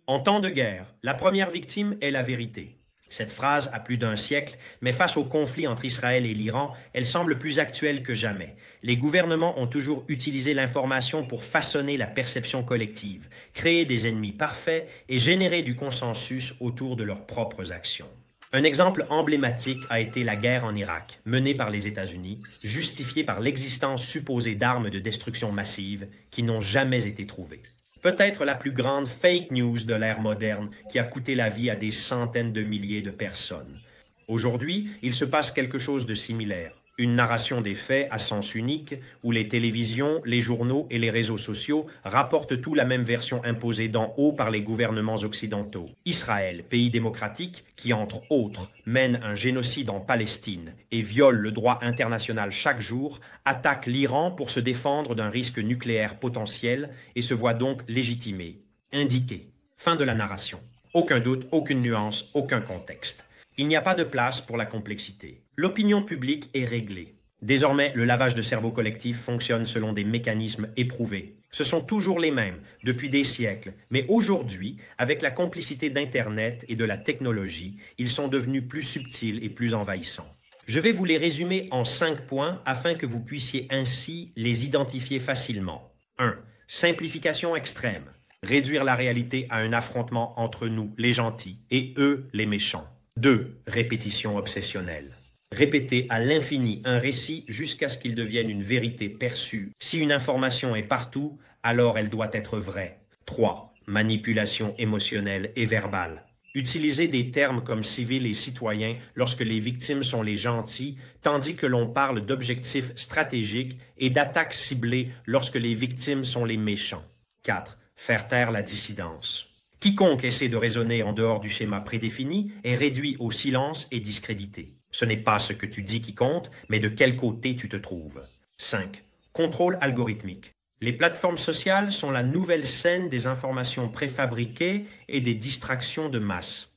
En temps de guerre, la première victime est la vérité. Cette phrase a plus d'un siècle, mais face au conflit entre Israël et l'Iran, elle semble plus actuelle que jamais. Les gouvernements ont toujours utilisé l'information pour façonner la perception collective, créer des ennemis parfaits et générer du consensus autour de leurs propres actions. Un exemple emblématique a été la guerre en Irak, menée par les États-Unis, justifiée par l'existence supposée d'armes de destruction massive qui n'ont jamais été trouvées. Peut-être la plus grande fake news de l'ère moderne qui a coûté la vie à des centaines de milliers de personnes. Aujourd'hui, il se passe quelque chose de similaire. Une narration des faits à sens unique où les télévisions, les journaux et les réseaux sociaux rapportent tout la même version imposée d'en haut par les gouvernements occidentaux. Israël, pays démocratique qui, entre autres, mène un génocide en Palestine et viole le droit international chaque jour, attaque l'Iran pour se défendre d'un risque nucléaire potentiel et se voit donc légitimé, indiqué. Fin de la narration. Aucun doute, aucune nuance, aucun contexte. Il n'y a pas de place pour la complexité. L'opinion publique est réglée. Désormais, le lavage de cerveau collectif fonctionne selon des mécanismes éprouvés. Ce sont toujours les mêmes, depuis des siècles, mais aujourd'hui, avec la complicité d'Internet et de la technologie, ils sont devenus plus subtils et plus envahissants. Je vais vous les résumer en 5 points afin que vous puissiez ainsi les identifier facilement. 1. Simplification extrême. Réduire la réalité à un affrontement entre nous, les gentils, et eux, les méchants. 2. Répétition obsessionnelle. Répéter à l'infini un récit jusqu'à ce qu'il devienne une vérité perçue. Si une information est partout, alors elle doit être vraie. 3. Manipulation émotionnelle et verbale. Utiliser des termes comme civils et citoyens lorsque les victimes sont les gentils, tandis que l'on parle d'objectifs stratégiques et d'attaques ciblées lorsque les victimes sont les méchants. 4. Faire taire la dissidence. Quiconque essaie de raisonner en dehors du schéma prédéfini est réduit au silence et discrédité. Ce n'est pas ce que tu dis qui compte, mais de quel côté tu te trouves. 5. Contrôle algorithmique. Les plateformes sociales sont la nouvelle scène des informations préfabriquées et des distractions de masse.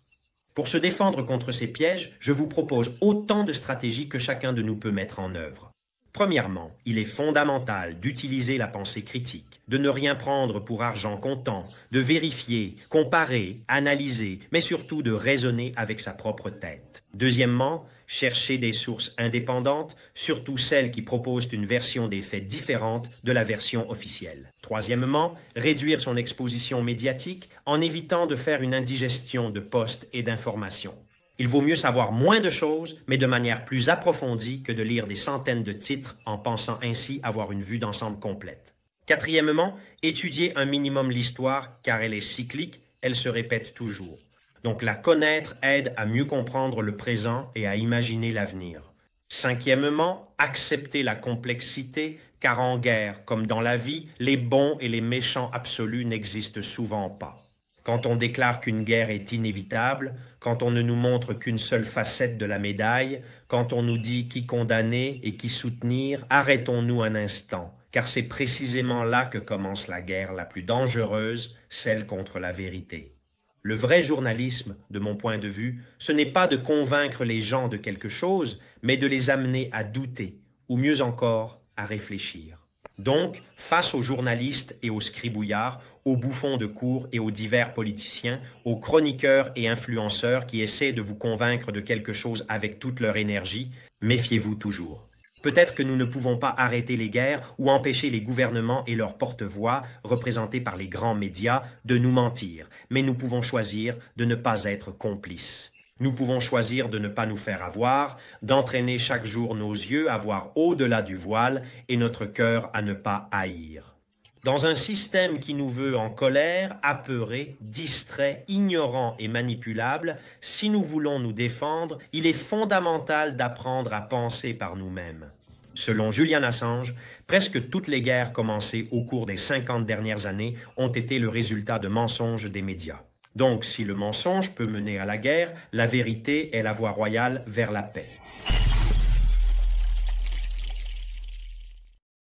Pour se défendre contre ces pièges, je vous propose autant de stratégies que chacun de nous peut mettre en œuvre. Premièrement, il est fondamental d'utiliser la pensée critique, de ne rien prendre pour argent comptant, de vérifier, comparer, analyser, mais surtout de raisonner avec sa propre tête. Deuxièmement, chercher des sources indépendantes, surtout celles qui proposent une version des faits différente de la version officielle. Troisièmement, réduire son exposition médiatique en évitant de faire une indigestion de posts et d'informations. Il vaut mieux savoir moins de choses, mais de manière plus approfondie que de lire des centaines de titres en pensant ainsi avoir une vue d'ensemble complète. Quatrièmement, étudier un minimum l'histoire, car elle est cyclique, elle se répète toujours. Donc la connaître aide à mieux comprendre le présent et à imaginer l'avenir. Cinquièmement, accepter la complexité, car en guerre, comme dans la vie, les bons et les méchants absolus n'existent souvent pas. Quand on déclare qu'une guerre est inévitable, quand on ne nous montre qu'une seule facette de la médaille, quand on nous dit qui condamner et qui soutenir, arrêtons-nous un instant, car c'est précisément là que commence la guerre la plus dangereuse, celle contre la vérité. Le vrai journalisme, de mon point de vue, ce n'est pas de convaincre les gens de quelque chose, mais de les amener à douter, ou mieux encore, à réfléchir. Donc, face aux journalistes et aux scribouillards, aux bouffons de cour et aux divers politiciens, aux chroniqueurs et influenceurs qui essaient de vous convaincre de quelque chose avec toute leur énergie, méfiez-vous toujours. Peut-être que nous ne pouvons pas arrêter les guerres ou empêcher les gouvernements et leurs porte-voix, représentés par les grands médias, de nous mentir, mais nous pouvons choisir de ne pas être complices. Nous pouvons choisir de ne pas nous faire avoir, d'entraîner chaque jour nos yeux à voir au-delà du voile et notre cœur à ne pas haïr. Dans un système qui nous veut en colère, apeuré, distrait, ignorant et manipulable, si nous voulons nous défendre, il est fondamental d'apprendre à penser par nous-mêmes. Selon Julian Assange, presque toutes les guerres commencées au cours des 50 dernières années ont été le résultat de mensonges des médias. Donc, si le mensonge peut mener à la guerre, la vérité est la voie royale vers la paix.